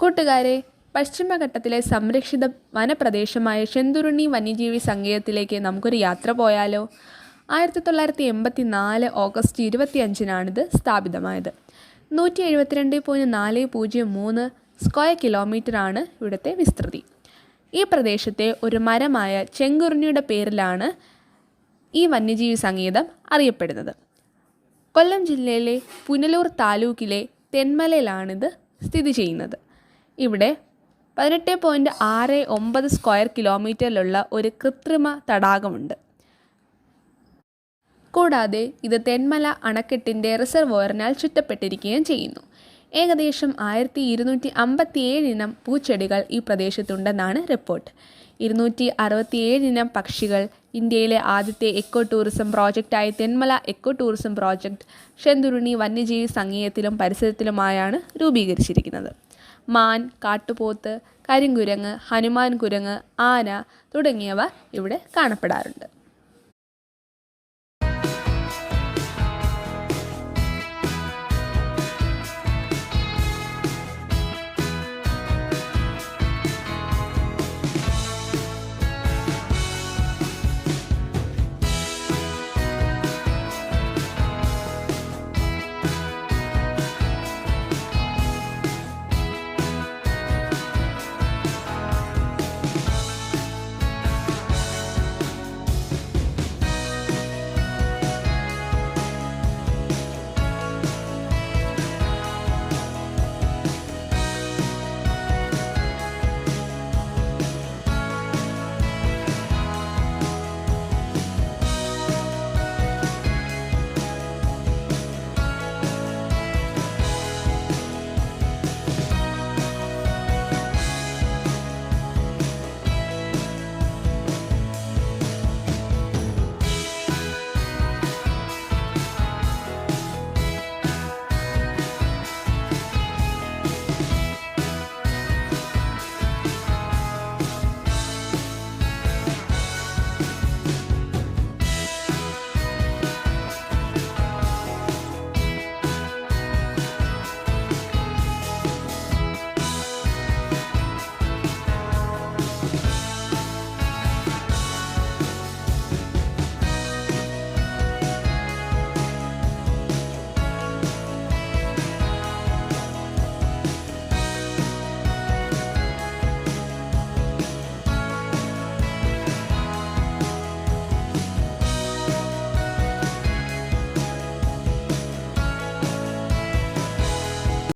കൂട്ടുകാരെ, പശ്ചിമഘട്ടത്തിലെ സംരക്ഷിത വനപ്രദേശമായ ശെന്തുരുണി വന്യജീവി സങ്കേതത്തിലേക്ക് നമുക്കൊരു യാത്ര പോയാലോ? 1984 ഓഗസ്റ്റ് 25-നാണിത് സ്ഥാപിതമായത്. 172.403 സ്ക്വയർ കിലോമീറ്ററാണ് ഇവിടുത്തെ വിസ്തൃതി. ഈ പ്രദേശത്തെ ഒരു മരമായ ചെങ്കുറിഞ്ഞിയുടെ പേരിലാണ് ഈ വന്യജീവി സങ്കേതം അറിയപ്പെടുന്നത്. കൊല്ലം ജില്ലയിലെ പുനലൂർ താലൂക്കിലെ തെന്മലയിലാണിത് സ്ഥിതി ചെയ്യുന്നത്. ഇവിടെ 18.69 സ്ക്വയർ കിലോമീറ്ററിലുള്ള ഒരു കൃത്രിമ തടാകമുണ്ട്. കൂടാതെ ഇത് തെന്മല അണക്കെട്ടിൻ്റെ റിസർവോയറിനാൽ ചുറ്റപ്പെട്ടിരിക്കുകയും ചെയ്യുന്നു. ഏകദേശം 1257 ഇനം പൂച്ചെടികൾ ഈ പ്രദേശത്തുണ്ടെന്നാണ് റിപ്പോർട്ട്. 267 ഇനം പക്ഷികൾ. ഇന്ത്യയിലെ ആദ്യത്തെ എക്കോ ടൂറിസം പ്രോജക്റ്റായ Thenmala eco tourism project Shendurney വന്യജീവി സങ്കേതത്തിലും പരിസരത്തിലുമായാണ് രൂപീകരിച്ചിരിക്കുന്നത്. മാൻ, കാട്ടുപോത്ത്, കരിങ്കുരങ്ങ്, ഹനുമാൻ കുരങ്ങ്, ആന തുടങ്ങിയവ ഇവിടെ കാണപ്പെടാറുണ്ട്.